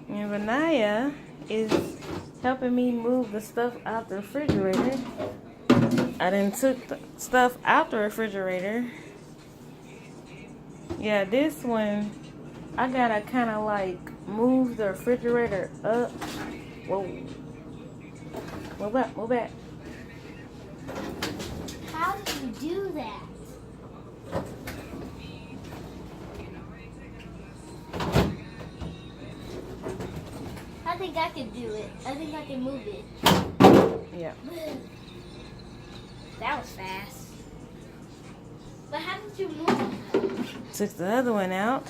And Renaya is helping me move the stuff out the refrigerator. I done took the stuff out the refrigerator. Yeah, this one, I gotta kind of like move the refrigerator up. Whoa. Move back, move back. How did you do that? I think I can do it. I think I can move it. Yeah. That was fast. But how did you move? Took the other one out.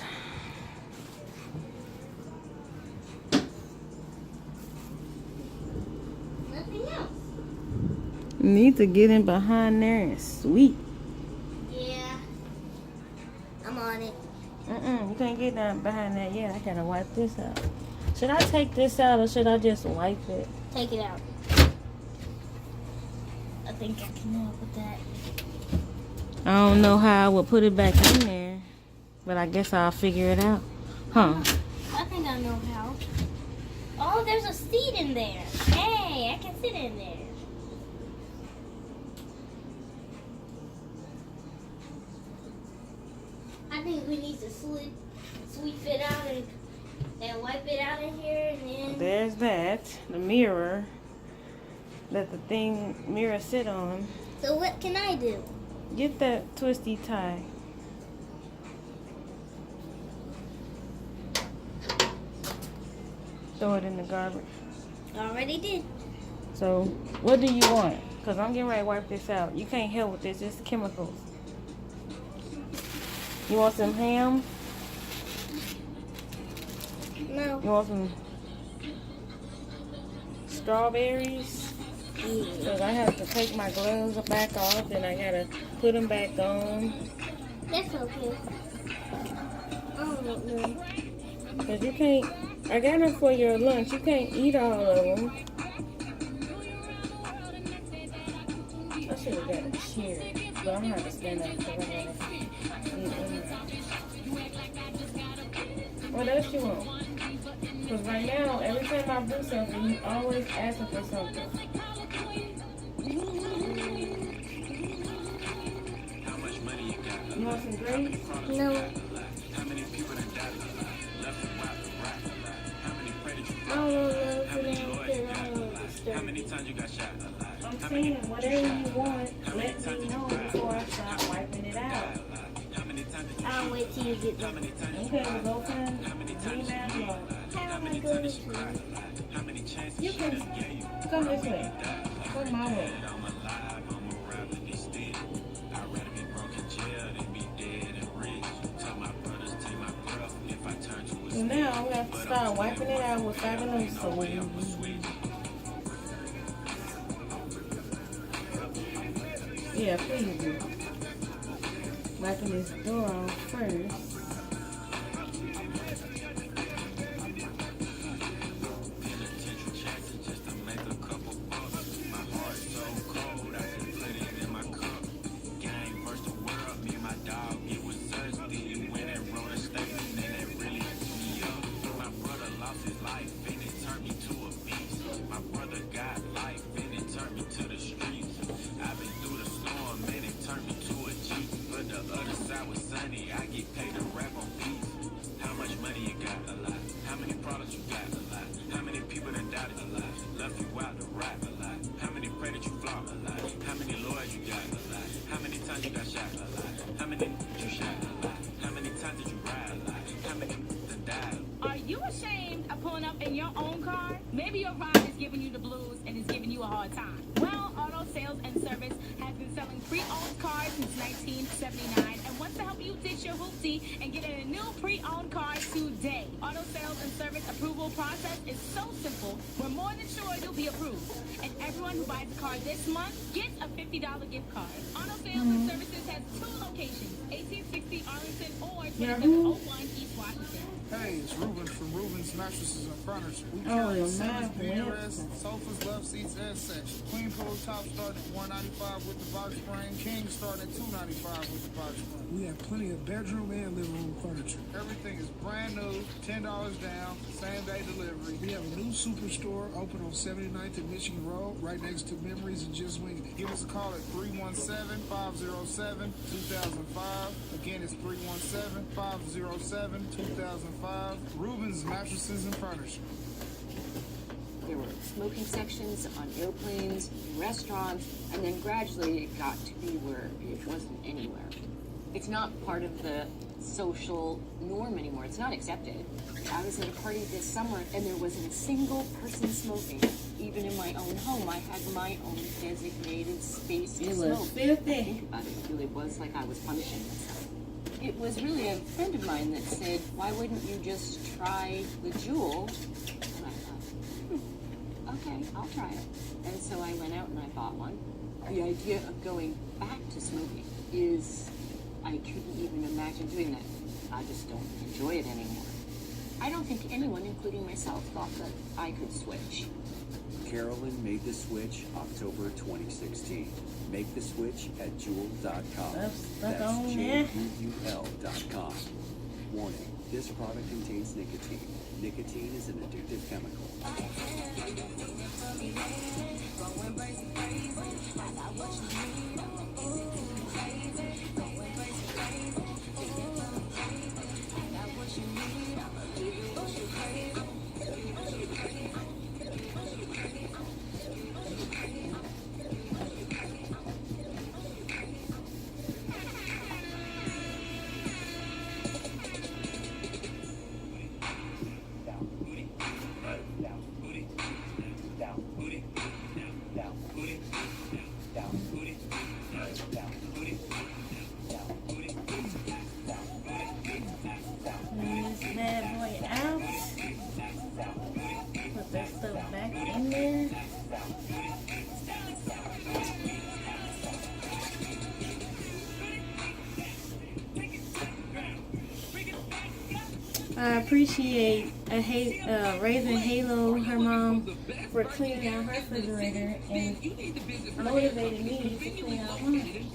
Nothing else. Need to get in behind there and sweep. Yeah. I'm on it. You can't get down behind that yet. I gotta wipe this out. Should I take this out or should I just wipe it? Take it out. I think I can help with that. I don't know how I would put it back in there, but I guess I'll figure it out. Huh? I think I know how. Oh, there's a seat in there. Hey, I can sit in there. I think we need to sweep it out and wipe it out of here and then. There's that. The mirror that the mirror sit on. So what can I do? Get that twisty tie. Throw it in the garbage. Already did. So, what do you want? Because I'm getting ready to wipe this out. You can't help with this. It's chemicals. You want some ham? No. You want some strawberries? Because I have to take my gloves back off and I got to put them back on. That's okay. I don't know. Because you can't, I got them for your lunch. You can't eat all of them. I should have got a chair. But I'm going to have to stand up because I got to get in there. What else you want? Because right now, every time I do something, you always asking for something. You want some grapes? No. I don't know for them. I don't understand. I'm saying, whatever you want, let me know before I start wiping it out. I'll wait till you get done. Okay, we'll go find G-Man. How am I going to? You can come this way. Come my way. So now I'm going to have to start wiping it out with Fabuloso. Yeah, please do. Wiping this door off first. Are you ashamed of pulling up in your own car? Maybe your ride is giving you the blues and is giving you a hard time. Well, Auto Sales and Service has been selling pre-owned cars since 1979 and wants to help you ditch your hoopty and get in a new pre-owned car today. Auto Sales and Service approval process is so simple, we're more than sure you'll be approved. And everyone who buys a car this month gets a $50 gift card. Auto Sales and Services has 2 locations, 1860 Arlington or 2701 East Washington. Hey, it's Ruben from Ruben's Mattresses and Furniture. We Oh, carry your Simmons man, BRS, sofas, love seats, and sections. Queen pillow top starting at $195 with the box spring. King starting at $295 with the box spring. We have plenty of bedroom and living room furniture. Everything is brand new, $10 down, same day delivery. We have a new superstore open on 79th and Michigan Road, right next to Memories and Just Winging It. Give us a call at 317-507-2005. Again, it's 317-507-2005. Rubens Mattresses and Furniture. There were smoking sections on airplanes, in restaurants, and then gradually it got to be where it wasn't anywhere. It's not part of the social norm anymore. It's not accepted. I was at a party this summer and there wasn't a single person smoking. Even in my own home, I had my own designated space to It smoke. was filthy. Think about it, it really was like I was punishing myself. It was really a friend of mine that said, why wouldn't you just try the Juul? And I thought, okay, I'll try it. And so I went out and I bought one. The idea of going back to smoking is, I couldn't even imagine doing that. I just don't enjoy it anymore. I don't think anyone, including myself, thought that I could switch. Carolyn made the switch October 2016. Make the switch at Juul.com. Stuck on there. Juul.com. Warning, this product contains nicotine. Nicotine is an addictive chemical. This bad boy out. Put that stuff back in there. I appreciate Raising Halo, her mom, for cleaning out her refrigerator and motivated me to clean out mine.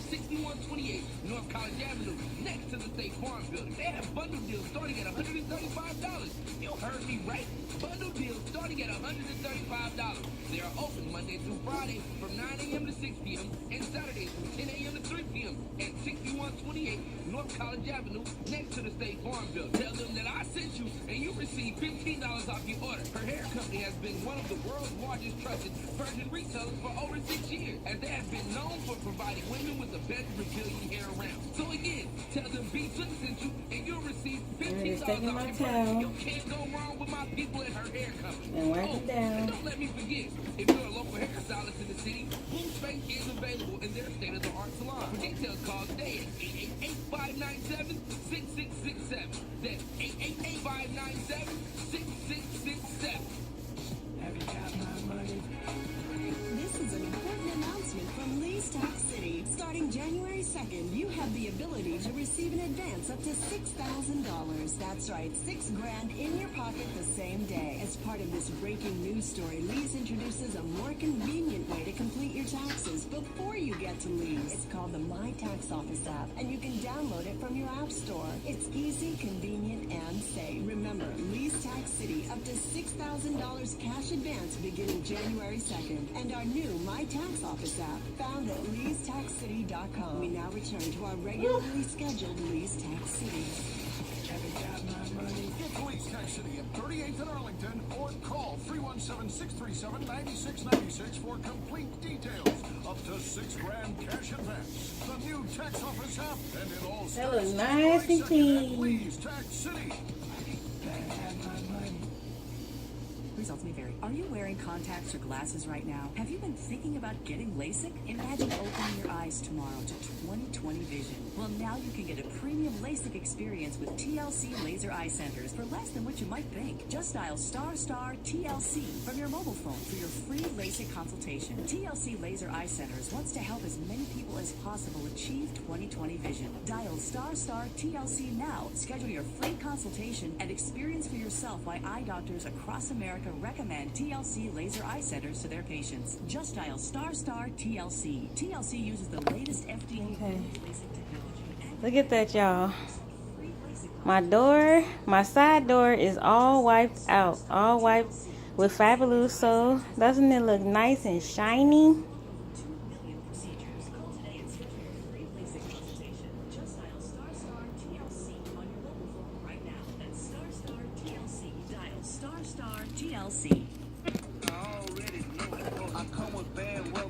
6128 North College Avenue, next to the State Farm Building. They have bundle deals starting at $135. You heard me right. Bundle deals starting at $135. They are open Monday through Friday from 9 a.m. to 6 p.m. and Saturdays from 10 a.m. to 3 p.m. at 6128 North College Avenue, next to the State Farm Building. Tell them that I sent you and you receive $15 off your order. Her hair company has been one of the world's largest trusted virgin retailers for over 6 years, as they have been known for providing women with the best Brazilian hair around. So again, tell them B-Took sent you and you'll receive $15 off your order. You can't go wrong with my people at her hair company. And wipe it down. And don't let me forget, if you're a local hairstylist in the city, Blue Space is available in their state-of-the-art salon. For details, call today at 888-597-6667. That's 888-597-6667. This is an important announcement from Lee's Tax City. Starting January 2nd, you have the ability to receive an advance up to $6,000. That's right, $6,000 in your pocket the same day. As part of this breaking news story, Lee's introduces a more convenient way to complete your taxes before you get to Lee's. It's called the My Tax Office app, and you can download it from your app store. It's easy, convenient, and safe. Remember, Lee's Tax City, up to $6,000 cash advance beginning January 2nd. And our new My Tax Office app, found at Lee'sTaxCity.com. We now return to our regularly scheduled Lee's Tax City. Get to Lee's Tax City at 38th and Arlington or call 317-637-9696 for complete details. Up to $6,000 cash advance. The new Tax Office app and in all That looks states. nice and clean. Lee's Tax City. Results may vary. Are you wearing contacts or glasses right now? Have you been thinking about getting LASIK? Imagine opening your eyes tomorrow to 20/20 vision. Well, now you can get a premium LASIK experience with TLC Laser Eye Centers for less than what you might think. Just dial ** TLC from your mobile phone for your free LASIK consultation. TLC Laser Eye Centers wants to help as many people as possible achieve 20/20 vision. Dial ** TLC now. Schedule your free consultation and experience for yourself why eye doctors across America recommend TLC Laser Eye Centers to their patients. Just dial ** TLC. TLC uses the latest FDA LASIK technology. Look at that, y'all. My side door is all wiped out. All wiped with Fabulous. So doesn't it look nice and shiny? TLC. I already know. I come with bad weather.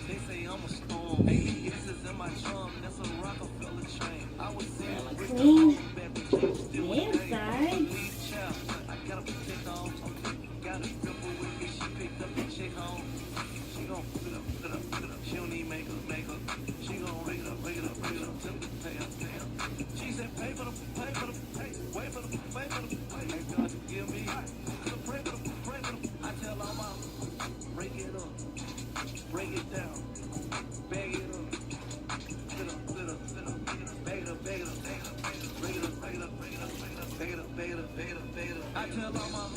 They say I'm a storm. 80 inches in my trunk. That's a Rockefeller chain. I was saying with Clean the inside. I gotta protect on. Got a stripper with me. She picked up the chick home. She gon' put it up. She don't need makeup. She gon' rig it up. Tell me to pay up. She said pay for the pay. Wait for the pay. Ain't God to give me. Pray for the. I tell all my break it up. Break it down. Bag it up. Bag it up. I tell all my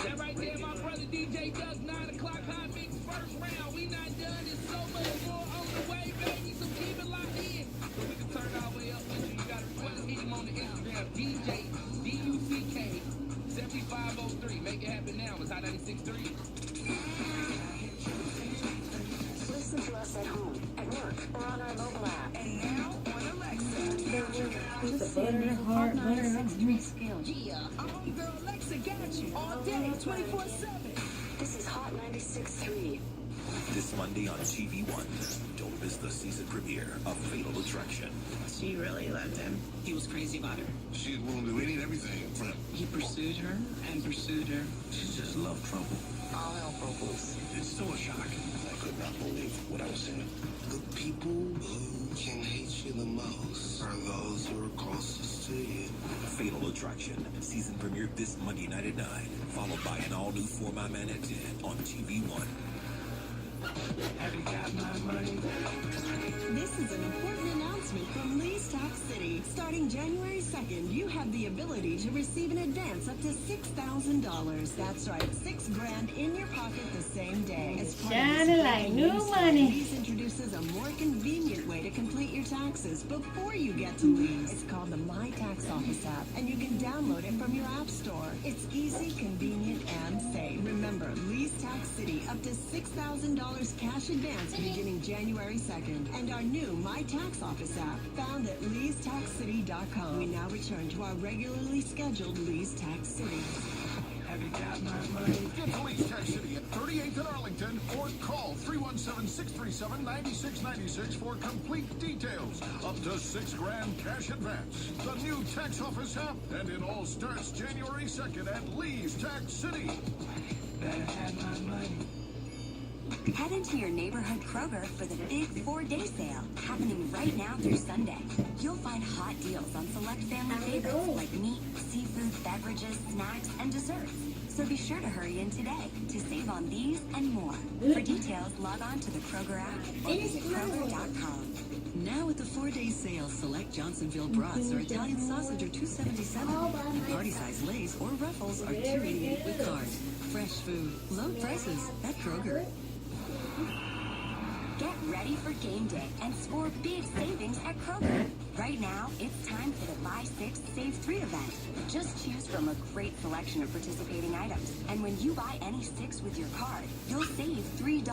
that right there, my brother DJ Doug, 9 o'clock hot mix first round. We not done. There's so much more on the way, baby. So keep it locked in. So we can turn our way up. You gotta request him on the Instagram, DJ DUCK 7503. Make it happen now. It's Hot 96.3. Listen to us at home, at work, or on our mobile app. And now on Alexa. Butter, hard butter. Yeah, our homegirl Alexa got you all day, 24/7. This is Hot 96.3. This Monday on TV1. Don't miss the season premiere of Fatal Attraction. She really loved him. He was crazy about her. She's willing to do any and everything for him. He pursued her and pursued her. She just loved trouble. All hell broke loose. It's still a shock. I could not believe what I was seeing. The people who can hate you the most are those who are closest to you. Fatal Attraction. Season premiere this Monday night at 9. Followed by an all-new For My Man at 10 on TV1. Have you got my money? This is an important announcement from Lee's Tax City. Starting January 2nd, you have the ability to receive an advance up to $6,000. That's right, $6 grand in your pocket the same day. As part of Shining this like brand new new money. Lee's introduces a more convenient way to complete your taxes before you get to Lee's. It's called the My Tax Office app, and you can download it from your app store. It's easy, convenient, and safe. Remember, Lee's Tax City, up to $6,000 cash advance beginning January 2nd. And our new My Tax Office app, found at leestaxcity.com. We now return to our regularly scheduled Lee's Tax City. Have you got my money? Get to Lee's Tax City at 38th and Arlington or call 317-637-9696 for complete details. Up to $6 grand cash advance. The new tax office app, and it all starts January 2nd at Lee's Tax City. Better have my money. Head into your neighborhood Kroger for the big 4-day sale happening right now through Sunday. You'll find hot deals on select family favorites like meat, seafood, beverages, snacks, and desserts. So be sure to hurry in today to save on these and more. For details, log on to the Kroger app or visit Kroger.com. Now with the 4-day sale, select Johnsonville brats or Italian sausage are $2.77. Party size Lay's or Ruffles are $2.88 with card. Fresh food, low prices at Kroger. Get ready for game day and score big savings at Kroger. Right now, it's time for the Buy 6, Save 3 event. Just choose from a great selection of participating items. And when you buy any 6 with your card, you'll save $3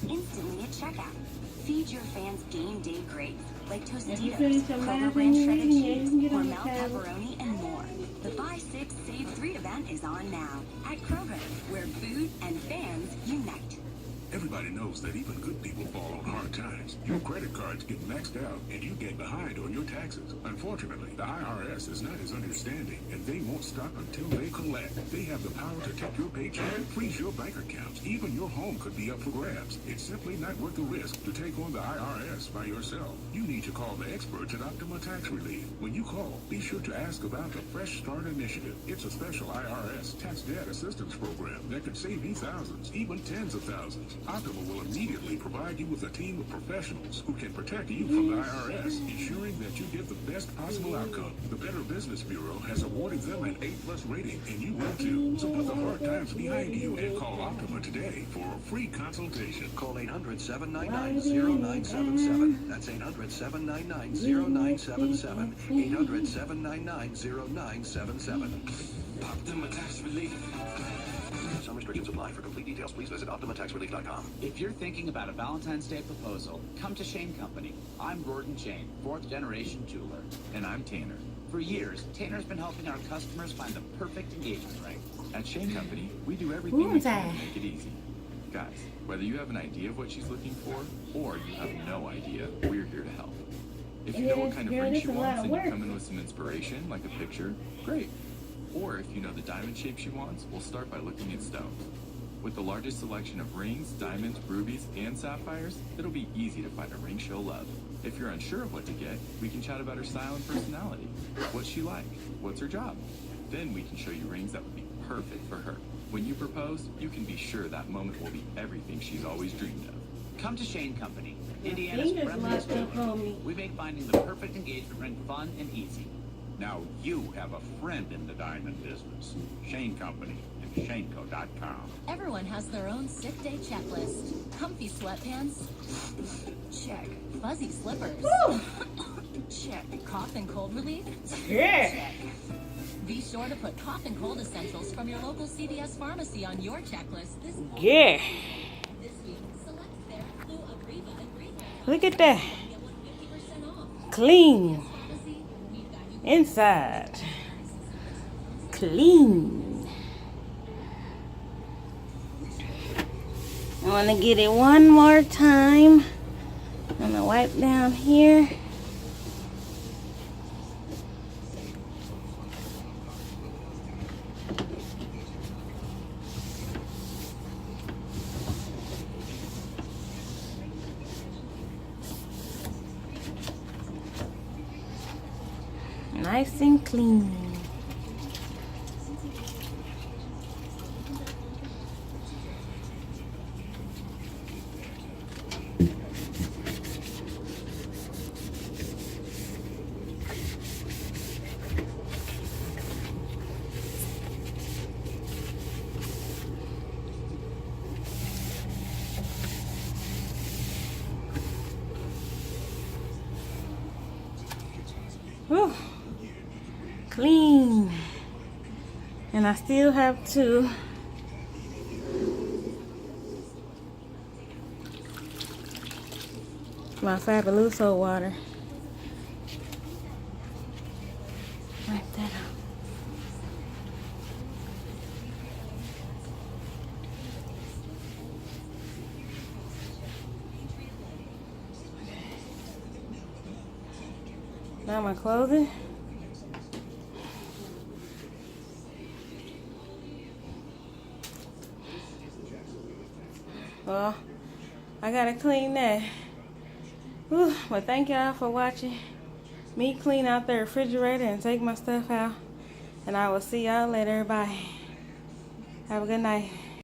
instantly at checkout. Feed your fans game day greats like Tostitos, Kroger brand shredded cheese, Hormel pepperoni, and more. The Buy 6, Save 3 event is on now at Kroger, where food and fans unite. Everybody knows that even good people fall on hard times. Your credit cards get maxed out and you get behind on your taxes. Unfortunately, the IRS is not as understanding and they won't stop until they collect. They have the power to take your paycheck, freeze your bank accounts. Even your home could be up for grabs. It's simply not worth the risk to take on the IRS by yourself. You need to call the experts at Optima Tax Relief. When you call, be sure to ask about the Fresh Start Initiative. It's a special IRS tax Dad Assistance Program that could save you thousands, even tens of thousands. Optima will immediately provide you with a team of professionals who can protect you from the IRS, ensuring that you get the best possible outcome. The Better Business Bureau has awarded them an A+ rating, and you will too. So put the hard times behind you and call Optima today for a free consultation. Call 800-799-0977. That's 800-799-0977. 800-799-0977. Optima Tax Relief. Some restrictions apply. For complete details, please visit OptimaTaxRelief.com. If you're thinking about a Valentine's Day proposal, come to Shane Company. I'm Gordon Shane, 4th generation jeweler. And I'm Tanner. For years, Tanner's been helping our customers find the perfect engagement ring. At Shane Company, we do everything we can to make it easy. Guys, whether you have an idea of what she's looking for, or you have no idea, we're here to help. If you know what kind of ring she wants and you come in with some inspiration, like a picture, great. Or if you know the diamond shape she wants, we'll start by looking at stones. With the largest selection of rings, diamonds, rubies, and sapphires, it'll be easy to find a ring she'll love. If you're unsure of what to get, we can chat about her style and personality. What's she like? What's her job? Then we can show you rings that would be perfect for her. When you propose, you can be sure that moment will be everything she's always dreamed of. Come to Shane Company, Indiana's friendliest jeweler. We make finding the perfect engagement ring fun and easy. Now you have a friend in the diamond business. Shane Company and Shaneco.com. Everyone has their own sick day checklist. Comfy sweatpants? Check. Fuzzy slippers? Check. Cough and cold relief? Yeah. Check. Be sure to put cough and cold essentials from your local CVS pharmacy on your checklist this month. Yeah. This week, select Theraflu, Abreva, and Green. Look at that. Clean. Inside. Clean. I want to get it one more time. I'm going to wipe down here. Nice and clean. Whew. Clean. And I still have to my Fabuloso water. Wipe that out. Now my clothing. Well, I gotta clean that. Whew, but thank y'all for watching me clean out the refrigerator and take my stuff out. And I will see y'all later. Bye. Have a good night.